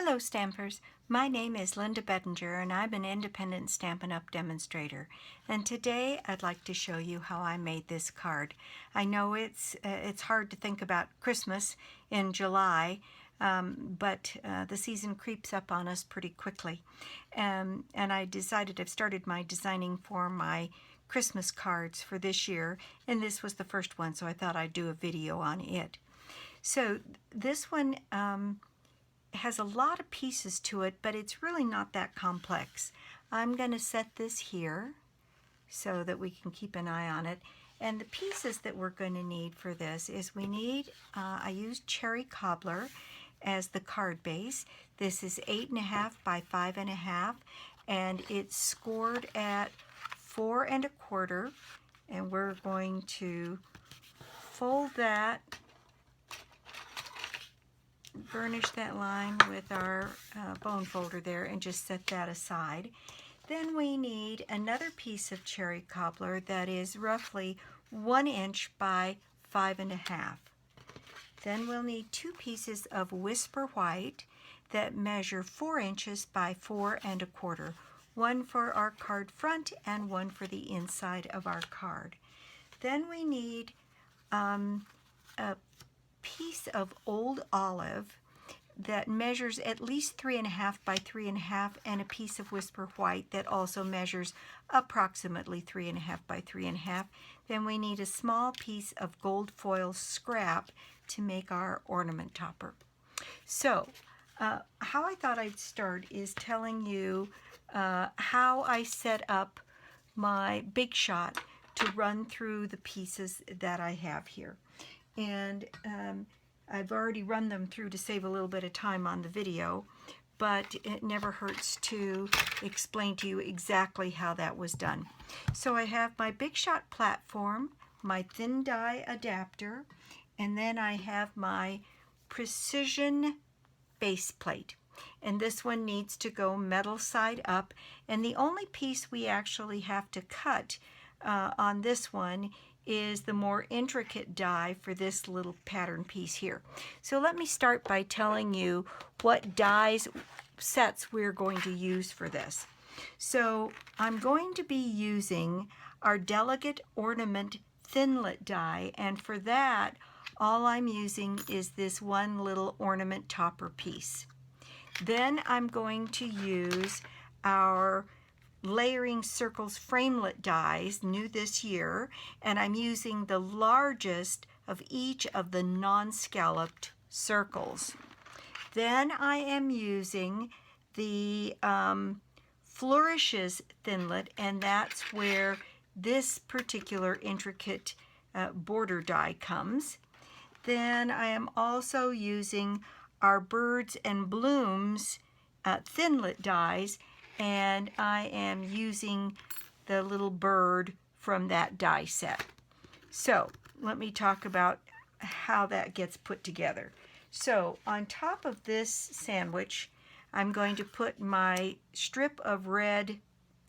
Hello Stampers, my name is Linda Bedinger and I'm an independent Stampin' Up! Demonstrator, and today I'd like to show you how I made this card. I know it's hard to think about Christmas in July, but the season creeps up on us pretty quickly, and I've started my designing for my Christmas cards for this year, and this was the first one, so I thought I'd do a video on it. So this one has a lot of pieces to it, but it's really not that complex. I'm going to set this here so that we can keep an eye on it. And the pieces that we're going to need for this is we need, I used cherry cobbler as the card base. This is 8.5 by 5.5, and it's scored at 4 1/4, and we're going to fold that, burnish that line with our bone folder there, and just set that aside. Then we need another piece of cherry cobbler that is roughly 1 inch by 5.5. Then we'll need 2 pieces of whisper white that measure 4 inches by 4 1/4. One for our card front and one for the inside of our card. Then we need a piece of old olive that measures at least 3.5 by 3.5, and a piece of whisper white that also measures approximately 3.5 by 3.5. Then we need a small piece of gold foil scrap to make our ornament topper. So how I thought I'd start is telling you how I set up my Big Shot to run through the pieces that I have here. And I've already run them through to save a little bit of time on the video, but it never hurts to explain to you exactly how that was done. So I have my Big Shot platform, my thin die adapter, and then I have my precision base plate. And this one needs to go metal side up, and the only piece we actually have to cut on this one is the more intricate die for this little pattern piece here. So let me start by telling you what dies sets we're going to use for this. So I'm going to be using our Delicate Ornament Thinlit die, and for that all I'm using is this one little ornament topper piece. Then I'm going to use our Layering Circles Framelit dies, new this year, and I'm using the largest of each of the non-scalloped circles. Then I am using the Flourishes Thinlit, and that's where this particular intricate border die comes. Then I am also using our Birds and Blooms Thinlit dies, and I am using the little bird from that die set. So let me talk about how that gets put together. So on top of this sandwich, I'm going to put my strip of red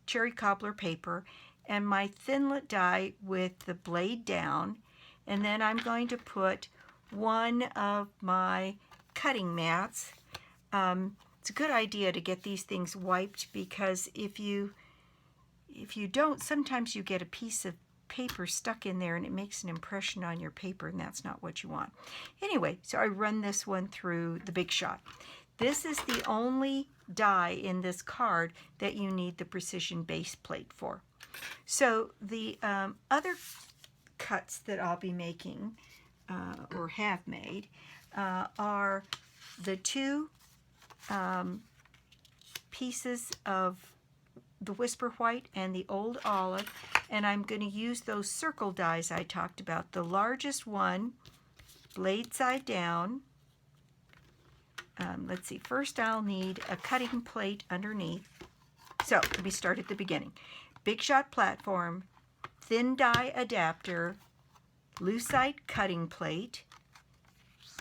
cherry cobbler paper and my Thinlit die with the blade down, and then I'm going to put one of my cutting mats. It's a good idea to get these things wiped, because if you don't, sometimes you get a piece of paper stuck in there and it makes an impression on your paper, and that's not what you want. Anyway, so I run this one through the Big Shot. This is the only die in this card that you need the precision base plate for. So the other cuts that I'll be making or have made are the 2 pieces of the whisper white and the old olive, and I'm going to use those circle dies I talked about. The largest one, blade side down. Let's see, first I'll need a cutting plate underneath. So let me start at the beginning. Big Shot platform, thin die adapter, lucite cutting plate,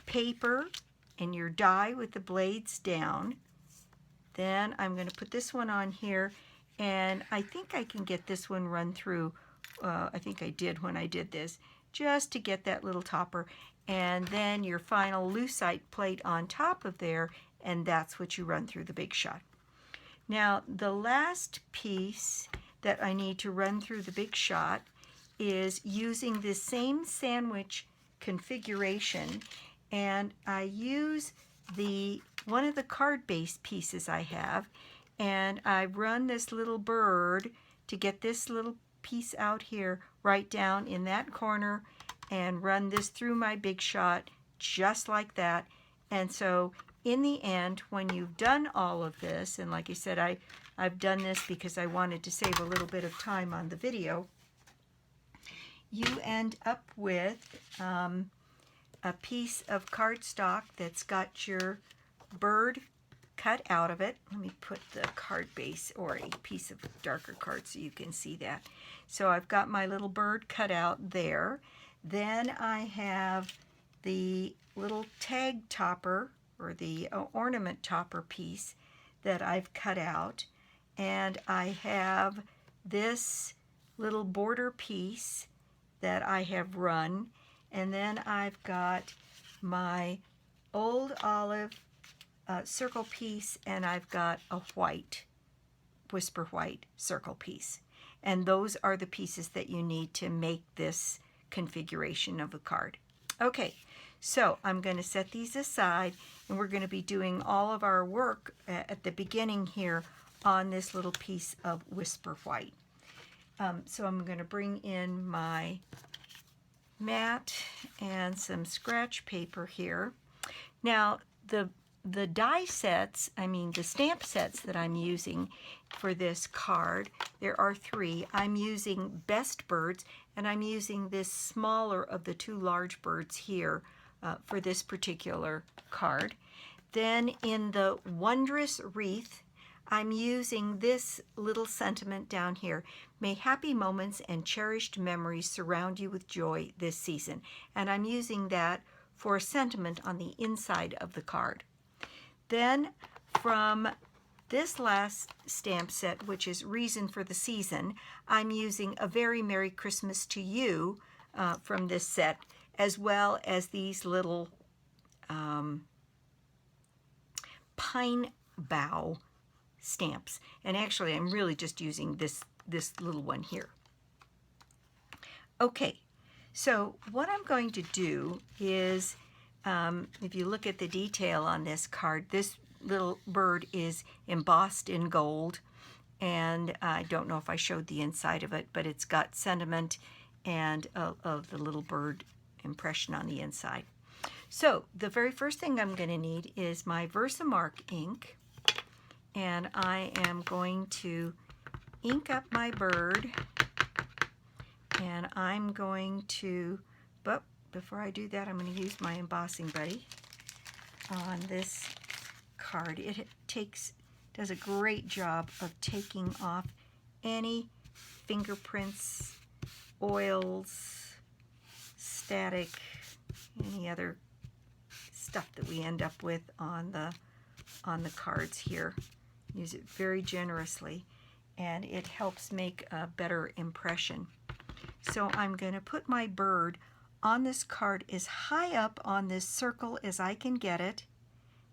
paper, and your die with the blades down. Then I'm going to put this one on here, and I think I can get this one run through. I think I did when I did this, just to get that little topper. And then your final lucite plate on top of there, and that's what you run through the Big Shot. Now, the last piece that I need to run through the Big Shot is using this same sandwich configuration, and I use one of the card base pieces I have, and I run this little bird to get this little piece out here right down in that corner, and run this through my Big Shot just like that. And so in the end, when you've done all of this, and like I said, I've done this because I wanted to save a little bit of time on the video, you end up with a piece of cardstock that's got your bird cut out of it. Let me put the card base or a piece of darker card so you can see that. So I've got my little bird cut out there. Then I have the little tag topper or the ornament topper piece that I've cut out, and I have this little border piece that I have run, and then I've got my old olive circle piece, and I've got a white, whisper white circle piece. And those are the pieces that you need to make this configuration of a card. Okay, so I'm going to set these aside, and we're going to be doing all of our work at the beginning here on this little piece of whisper white. So I'm going to bring in my mat and some scratch paper here. Now, the die sets, the stamp sets that I'm using for this card, there are 3. I'm using Best Birds, and I'm using this smaller of the 2 large birds here for this particular card. Then in the Wondrous Wreath, I'm using this little sentiment down here. May happy moments and cherished memories surround you with joy this season. And I'm using that for a sentiment on the inside of the card. Then from this last stamp set, which is Reason for the Season, I'm using A Very Merry Christmas to You from this set, as well as these little pine bough stamps. And actually, I'm really just using this little one here. Okay, so what I'm going to do is, if you look at the detail on this card, this little bird is embossed in gold, and I don't know if I showed the inside of it, but it's got sentiment and of the little bird impression on the inside. So the very first thing I'm going to need is my Versamark ink, and I am going to ink up my bird, and I'm going to, but before I do that, I'm going to use my embossing buddy on this card. It does a great job of taking off any fingerprints, oils, static, any other stuff that we end up with on the cards here. Use it very generously, and it helps make a better impression. So I'm going to put my bird on this card as high up on this circle as I can get it,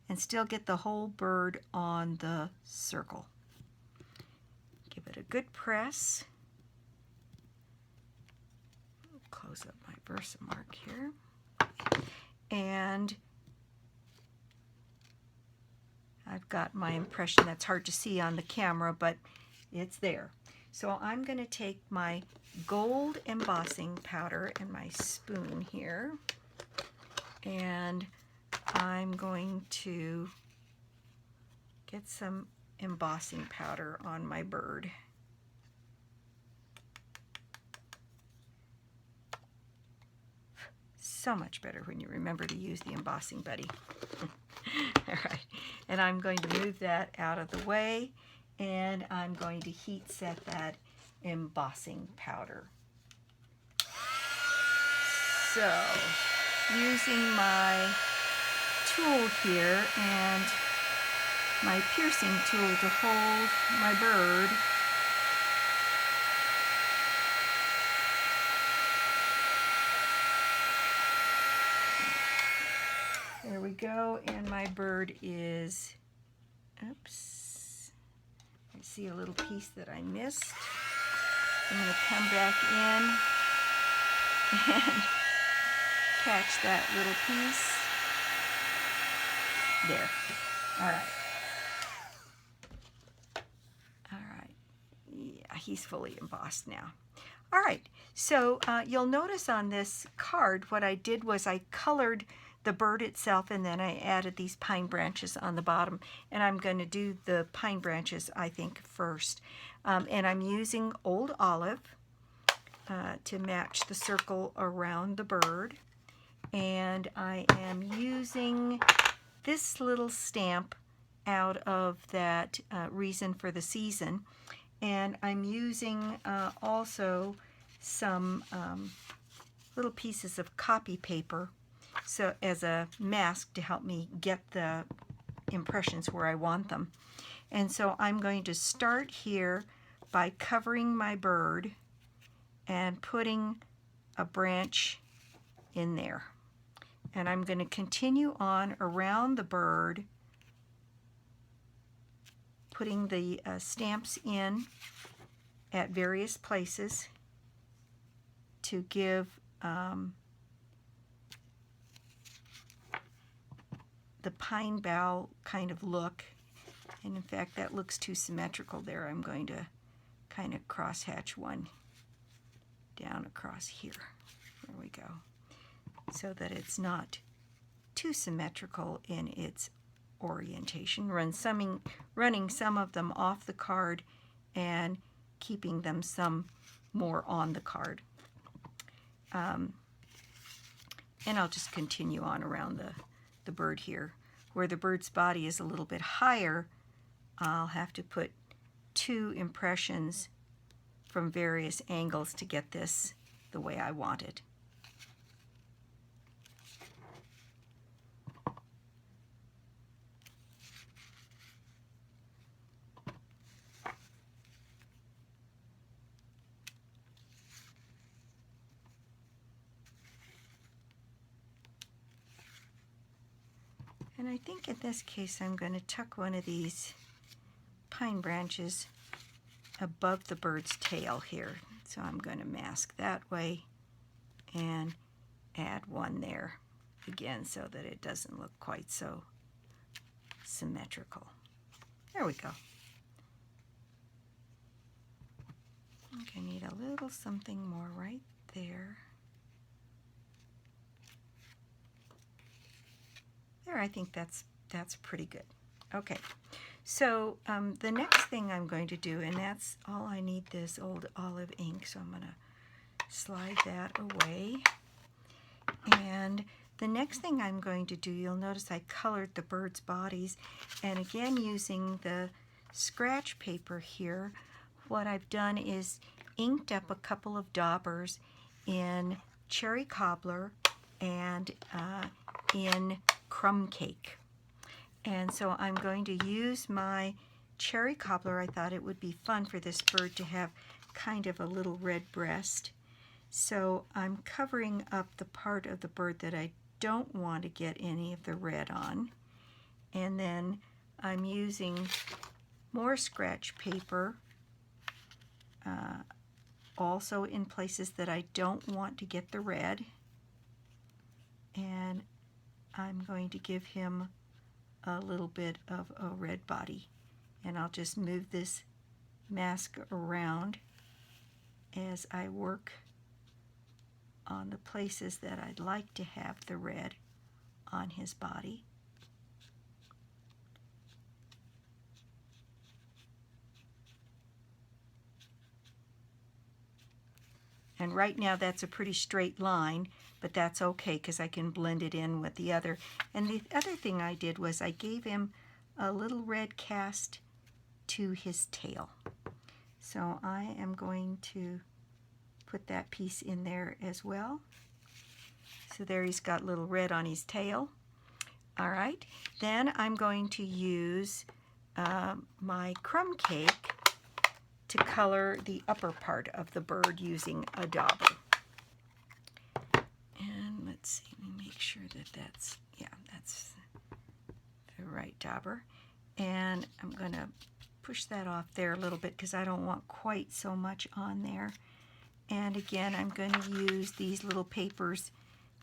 and still get the whole bird on the circle. Give it a good press. Close up my Versamark here. And I've got my impression. That's hard to see on the camera, but it's there. So I'm going to take my gold embossing powder and my spoon here, and I'm going to get some embossing powder on my bird. So much better when you remember to use the embossing buddy. All right, and I'm going to move that out of the way, and I'm going to heat set that embossing powder. So, using my tool here and my piercing tool to hold my bird, there we go, and my bird is, oops, I see a little piece that I missed. I'm going to come back in and catch that little piece. There. All right. All right. Yeah, he's fully embossed now. All right. So you'll notice on this card, what I did was I colored the bird itself, and then I added these pine branches on the bottom. And I'm going to do the pine branches, I think, first. And I'm using Old Olive to match the circle around the bird. And I am using this little stamp out of that Reason for the Season. And I'm using also some little pieces of copy paper so as a mask to help me get the impressions where I want them. And so I'm going to start here by covering my bird and putting a branch in there. And I'm going to continue on around the bird, putting the stamps in at various places to give the pine bough kind of look. And in fact, that looks too symmetrical there. I'm going to kind of crosshatch one down across here. There we go. So that it's not too symmetrical in its orientation. Running some of them off the card and keeping them some more on the card. And I'll just continue on around the bird here. Where the bird's body is a little bit higher, I'll have to put 2 impressions from various angles to get this the way I want it. And I think in this case I'm going to tuck one of these pine branches above the bird's tail here. So I'm going to mask that way and add one there again so that it doesn't look quite so symmetrical. There we go. I think I need a little something more right there. There, I think that's pretty good. Okay, so the next thing I'm going to do, and that's all I need, this Old Olive ink, so I'm going to slide that away. And the next thing I'm going to do, you'll notice I colored the bird's bodies, and again using the scratch paper here, what I've done is inked up a couple of daubers in Cherry Cobbler and in Crumb Cake. And so I'm going to use my Cherry Cobbler. I thought it would be fun for this bird to have kind of a little red breast. So I'm covering up the part of the bird that I don't want to get any of the red on. And then I'm using more scratch paper also in places that I don't want to get the red. And I'm going to give him a little bit of a red body. And I'll just move this mask around as I work on the places that I'd like to have the red on his body. And right now that's a pretty straight line, but that's okay because I can blend it in with the other. And the other thing I did was I gave him a little red cast to his tail. So I am going to put that piece in there as well. So there he's got little red on his tail. All right, then I'm going to use my Crumb Cake to color the upper part of the bird using a dauber. And let's see, let me make sure that that's right dauber. And I'm going to push that off there a little bit because I don't want quite so much on there. And again, I'm going to use these little papers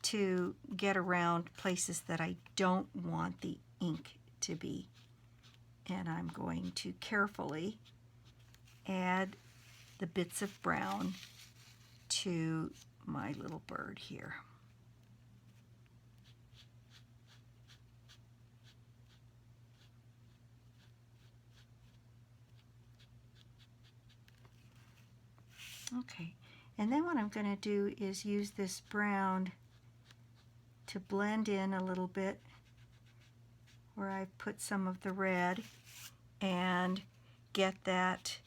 to get around places that I don't want the ink to be. And I'm going to carefully add the bits of brown to my little bird here. Okay, and then what I'm going to do is use this brown to blend in a little bit where I've put some of the red and get that.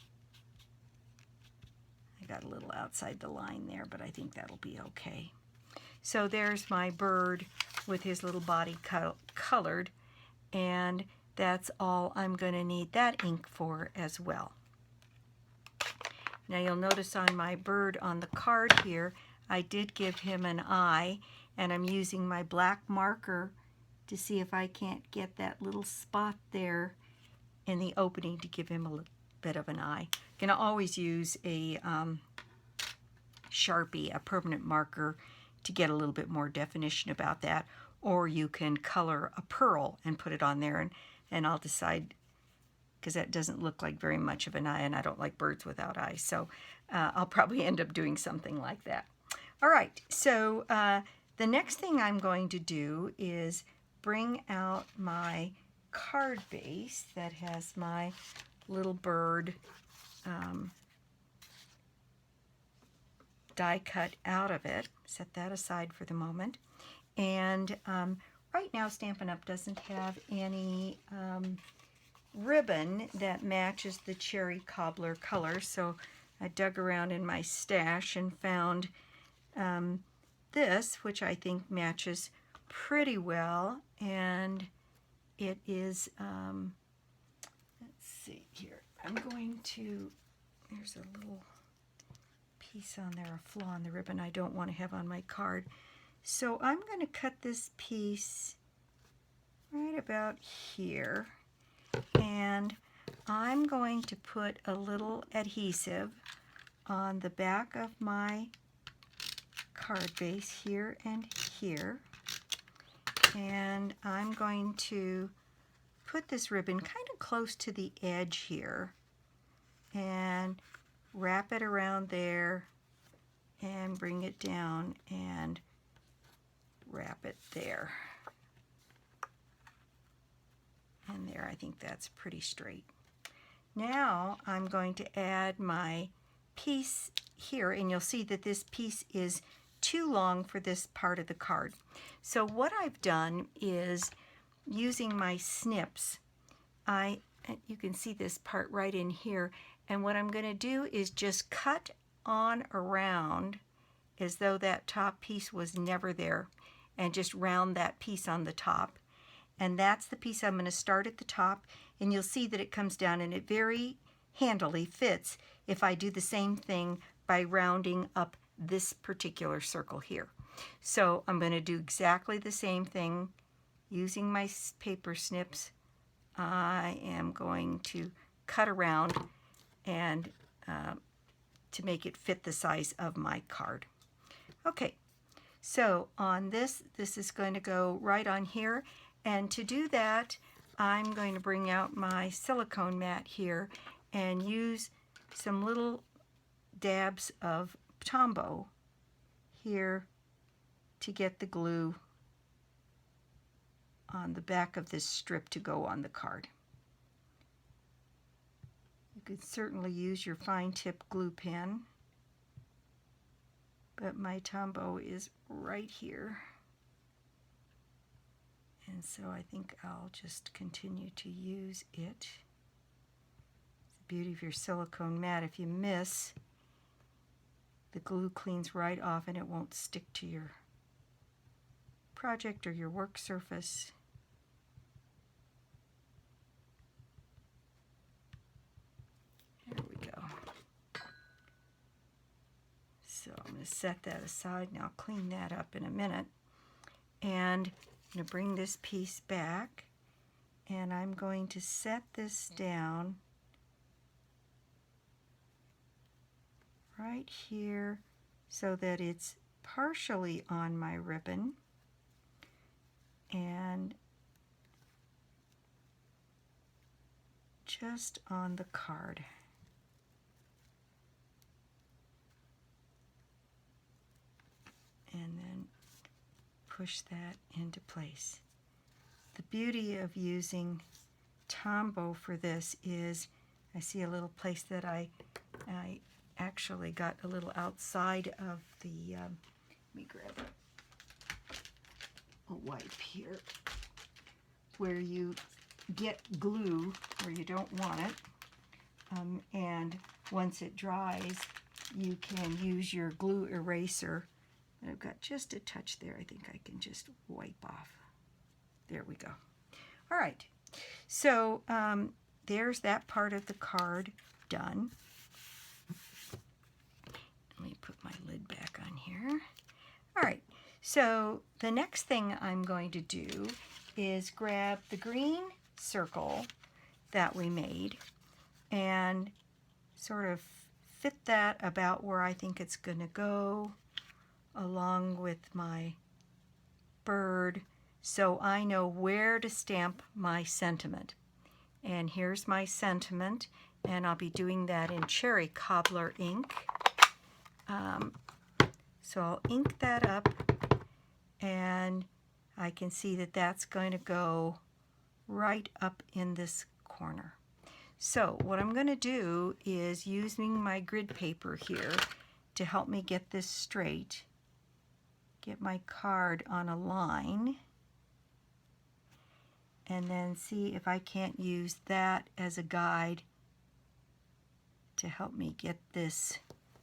I got a little outside the line there, but I think that'll be okay. So there's my bird with his little body colored, and that's all I'm going to need that ink for as well. Now you'll notice on my bird on the card here, I did give him an eye, and I'm using my black marker to see if I can't get that little spot there in the opening to give him a little bit of an eye. You can always use a Sharpie, a permanent marker, to get a little bit more definition about that, or you can color a pearl and put it on there, and I'll decide, because that doesn't look like very much of an eye, and I don't like birds without eyes, so I'll probably end up doing something like that. All right, so the next thing I'm going to do is bring out my card base that has my little bird die cut out of it. Set that aside for the moment. And right now Stampin' Up! Doesn't have any ribbon that matches the cherry cobbler color, so I dug around in my stash and found this, which I think matches pretty well, and it is, let's see here, I'm going to, there's a little piece on there, a flaw in the ribbon I don't want to have on my card, so I'm going to cut this piece right about here, and I'm going to put a little adhesive on the back of my card base here and here, and I'm going to put this ribbon kind of close to the edge here and wrap it around there and bring it down and wrap it there. And there, I think that's pretty straight. Now I'm going to add my piece here, and you'll see that this piece is too long for this part of the card. So what I've done is, using my snips, you can see this part right in here, and what I'm going to do is just cut on around as though that top piece was never there, and just round that piece on the top. And that's the piece I'm going to start at the top, and you'll see that it comes down, and it very handily fits if I do the same thing by rounding up this particular circle here. So I'm going to do exactly the same thing using my paper snips. I am going to cut around and to make it fit the size of my card. Okay, so on this is going to go right on here, and to do that I'm going to bring out my silicone mat here and use some little dabs of Tombow here to get the glue on the back of this strip to go on the card. You could certainly use your fine tip glue pen, but my Tombow is right here, and so I think I'll just continue to use it. It's the beauty of your silicone mat. If you miss, the glue cleans right off and it won't stick to your project or your work surface. There we go. So I'm going to set that aside, and I'll clean that up in a minute. And I'm going to bring this piece back, And I'm going to set this down right here so that it's partially on my ribbon and just on the card. And then push that into place. The beauty of using Tombow for this is I see a little place that I actually got a little outside of the, let me grab a wipe here, where you get glue where you don't want it, and once it dries you can use your glue eraser. And I've got just a touch there. I think I can just wipe off. There we go. All right, so there's that part of the card done. Let me put my lid back on here. All right, so the next thing I'm going to do is grab the green circle that we made and sort of fit that about where I think it's going to go, along with my bird, so I know where to stamp my sentiment. And here's my sentiment, and I'll be doing that in cherry cobbler ink. So I'll ink that up, and I can see that that's going to go right up in this corner. So what I'm going to do is, using my grid paper here to help me get this straight, get my card on a line, and then see if I can't use that as a guide to help me get this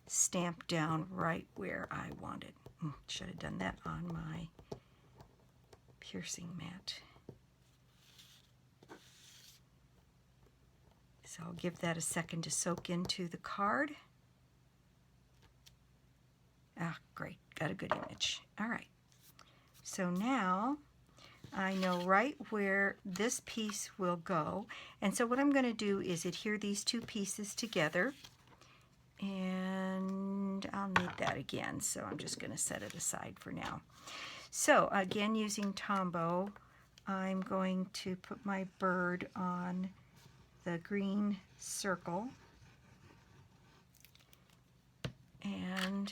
stamped down right where I want it. Should have done that on my piercing mat. So I'll give that a second to soak into the card. Ah, great, got a good image. All right, so now I know right where this piece will go. And so what I'm going to do is adhere these two pieces together. And I'll need that again, so I'm just going to set it aside for now. So again, using Tombow, I'm going to put my bird on the green circle. And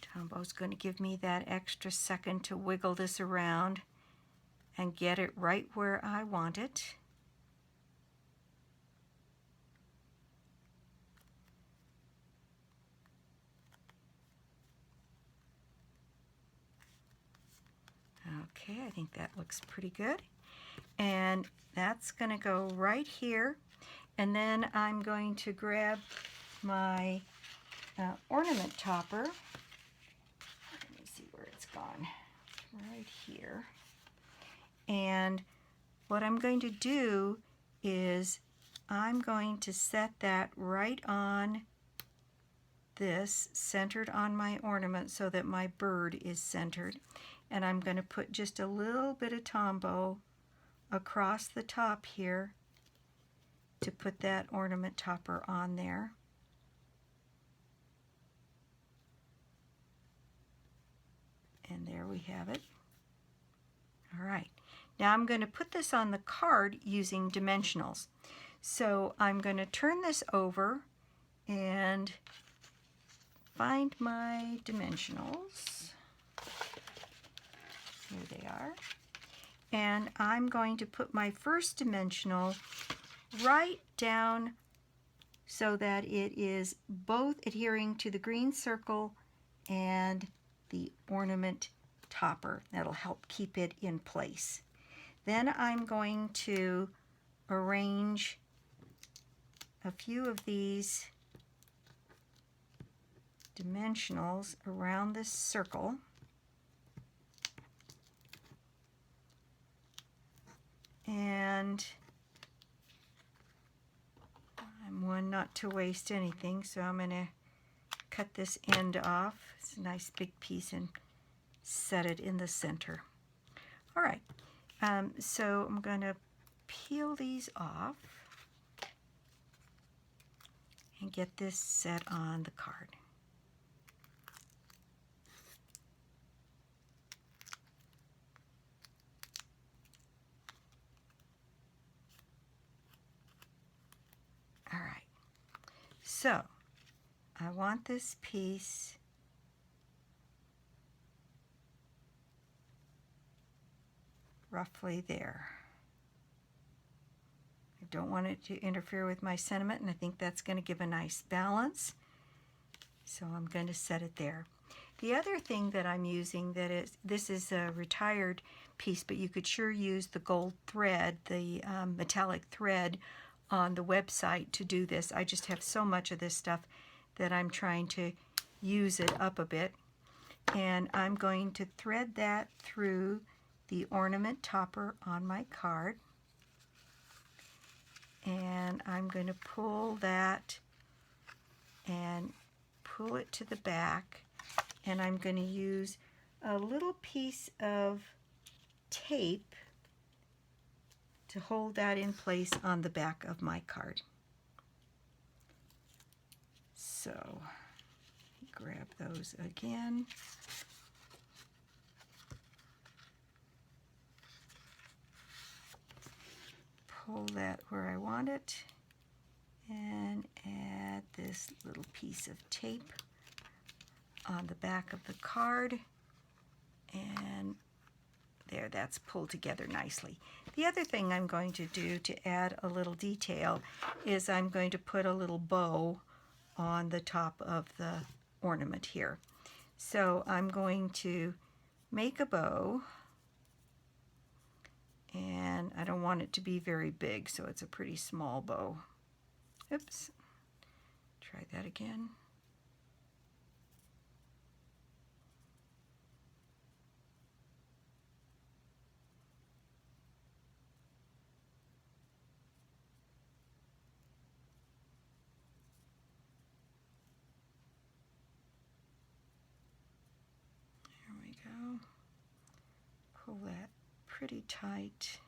Tombow's going to give me that extra second to wiggle this around and get it right where I want it. Okay, I think that looks pretty good. And that's going to go right here. And then I'm going to grab my ornament topper. Let me see where it's gone. Right here. And what I'm going to do is I'm going to set that right on this, centered on my ornament, so that my bird is centered. And I'm going to put just a little bit of Tombow across the top here to put that ornament topper on there. And there we have it. All right. Now I'm going to put this on the card using dimensionals. So I'm going to turn this over and find my dimensionals. Here they are. And I'm going to put my first dimensional right down so that it is both adhering to the green circle and the ornament topper. That'll help keep it in place. Then I'm going to arrange a few of these dimensionals around this circle. And I'm one not to waste anything, so I'm going to cut this end off. It's a nice big piece and set it in the center. All right, so I'm going to peel these off and get this set on the card. All right, so I want this piece roughly there. I don't want it to interfere with my sentiment, and I think that's going to give a nice balance. So I'm going to set it there. The other thing that I'm using this is a retired piece, but you could sure use the gold thread, the metallic thread on the website to do this. I just have so much of this stuff that I'm trying to use it up a bit. And I'm going to thread that through the ornament topper on my card. And I'm going to pull that and pull it to the back. And I'm going to use a little piece of tape to hold that in place on the back of my card. So grab those again. Pull that where I want it and add this little piece of tape on the back of the card, and there, that's pulled together nicely. The other thing I'm going to do to add a little detail is I'm going to put a little bow on the top of the ornament here. So I'm going to make a bow, and I don't want it to be very big, so it's a pretty small bow. Oops, try that again. There we go. Pull that pretty tight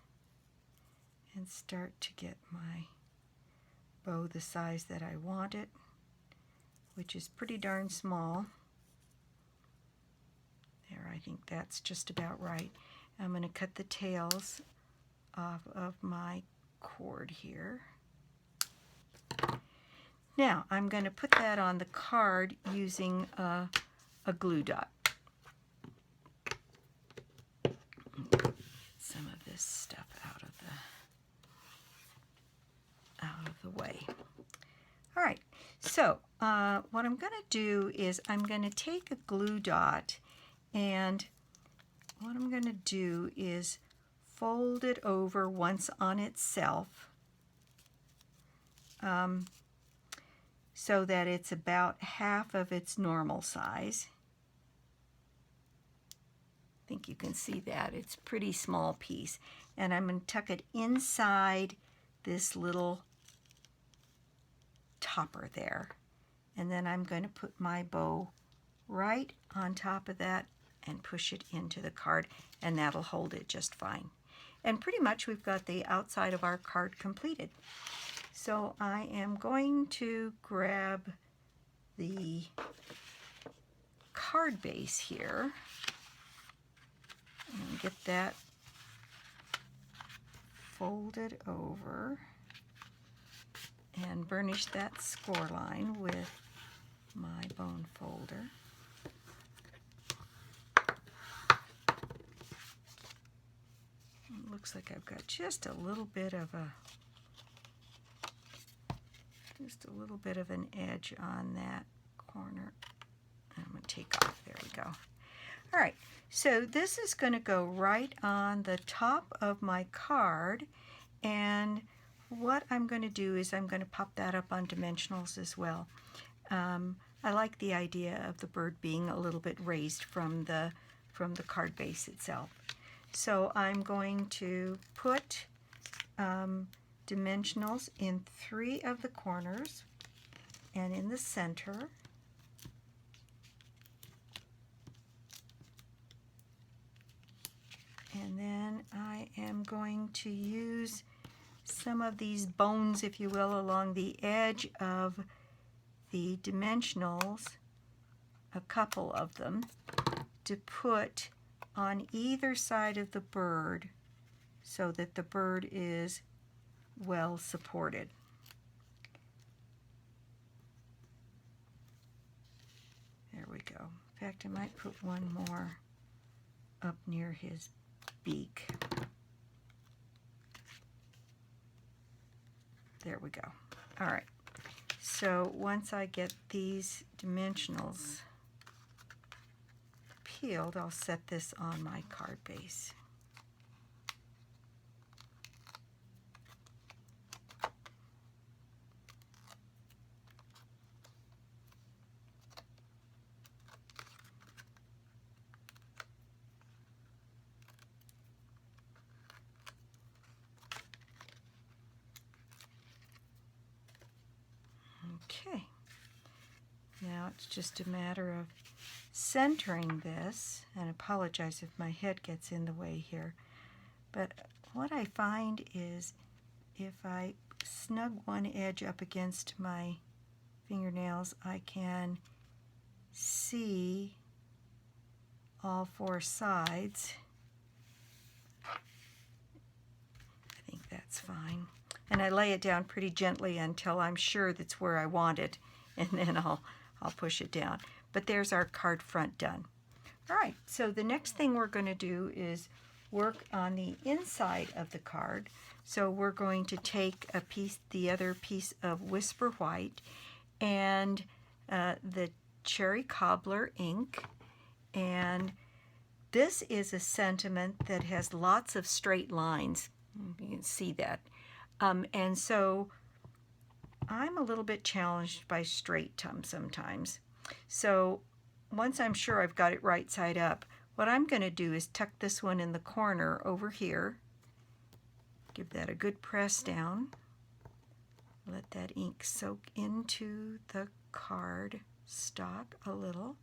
and start to get my bow the size that I want it, which is pretty darn small. There, I think that's just about right. I'm going to cut the tails off of my cord here. Now I'm going to put that on the card using a glue dot. Some of this stuff out of the way. All right, so what I'm going to do is I'm going to take a glue dot, and what I'm going to do is fold it over once on itself so that it's about half of its normal size. I think you can see that. It's a pretty small piece. And I'm going to tuck it inside this little topper there. And then I'm going to put my bow right on top of that and push it into the card, and that'll hold it just fine. And pretty much we've got the outside of our card completed. So I am going to grab the card base here and get that folded over and burnish that score line with my bone folder. It looks like I've got just a little bit of an edge on that corner. I'm going to take off. There we go. All right, so this is going to go right on the top of my card, and what I'm going to do is I'm going to pop that up on dimensionals as well. I like the idea of the bird being a little bit raised from the card base itself. So I'm going to put dimensionals in 3 of the corners and in the center. And then I am going to use some of these bones, if you will, along the edge of the dimensionals, a couple of them, to put on either side of the bird so that the bird is well supported. There we go. In fact, I might put one more up near his beak. There we go. All right. So once I get these dimensionals peeled, I'll set this on my card base. Okay, now it's just a matter of centering this, and apologize if my head gets in the way here, but what I find is if I snug one edge up against my fingernails, I can see all four sides. I think that's fine. And I lay it down pretty gently until I'm sure that's where I want it, and then I'll push it down. But there's our card front done. All right, so the next thing we're going to do is work on the inside of the card. So we're going to take the other piece of Whisper White and the Cherry Cobbler ink, and this is a sentiment that has lots of straight lines. You can see that. And so I'm a little bit challenged by straight sometimes. So once I'm sure I've got it right side up, what I'm going to do is tuck this one in the corner over here. Give that a good press down. Let that ink soak into the card stock a little.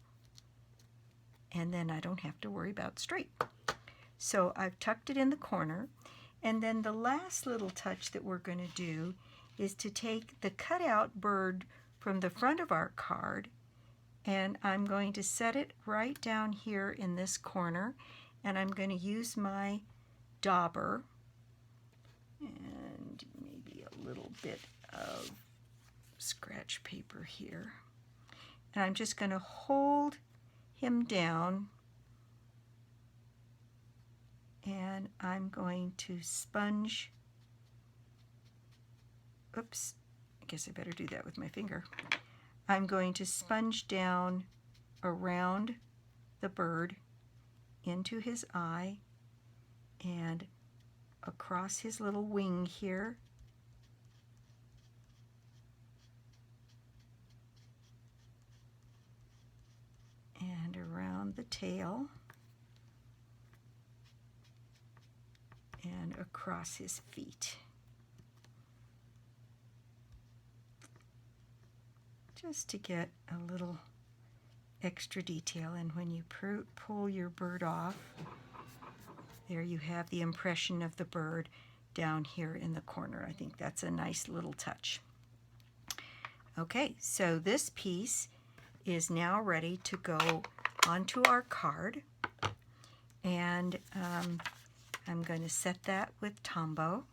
And then I don't have to worry about straight. So I've tucked it in the corner. And then the last little touch that we're going to do is to take the cutout bird from the front of our card, and I'm going to set it right down here in this corner, and I'm going to use my dauber and maybe a little bit of scratch paper here. And I'm just going to hold him down, and I'm going to sponge. Oops, I guess I better do that with my finger. I'm going to sponge down around the bird into his eye and across his little wing here. And around the tail. And across his feet. Just to get a little extra detail, and when you pull your bird off, there you have the impression of the bird down here in the corner. I think that's a nice little touch. Okay, so this piece is now ready to go onto our card, and I'm going to set that with Tombow.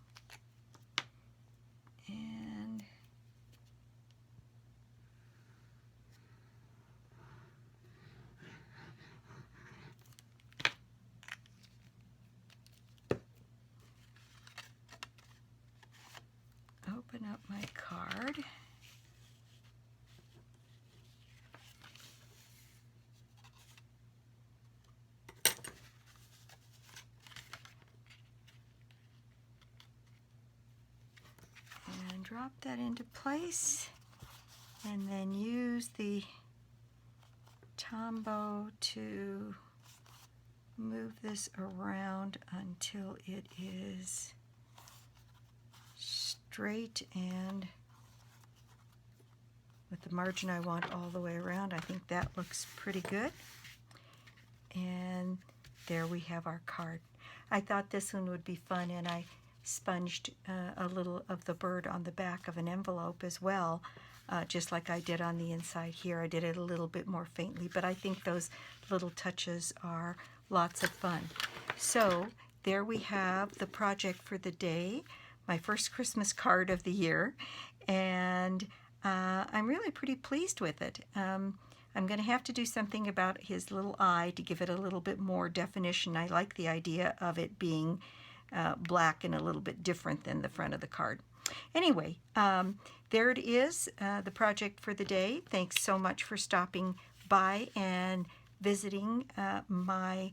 And open up my card. And drop that into place, and then use the Tombow to move this around until it is straight and with the margin I want all the way around. I think that looks pretty good. And there we have our card. I thought this one would be fun, and I sponged a little of the bird on the back of an envelope as well, just like I did on the inside here. I did it a little bit more faintly, but I think those little touches are lots of fun. So there we have the project for the day, my first Christmas card of the year, and I'm really pretty pleased with it. I'm going to have to do something about his little eye to give it a little bit more definition. I like the idea of it being black and a little bit different than the front of the card. Anyway, there it is, the project for the day. Thanks so much for stopping by and visiting my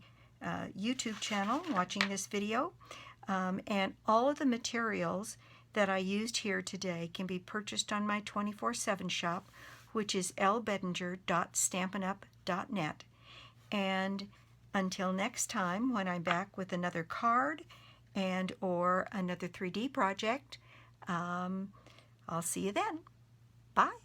YouTube channel, watching this video. And all of the materials that I used here today can be purchased on my 24/7 shop, which is lbedinger.stampinup.net. And until next time, when I'm back with another card and or another 3D project, I'll see you then. Bye.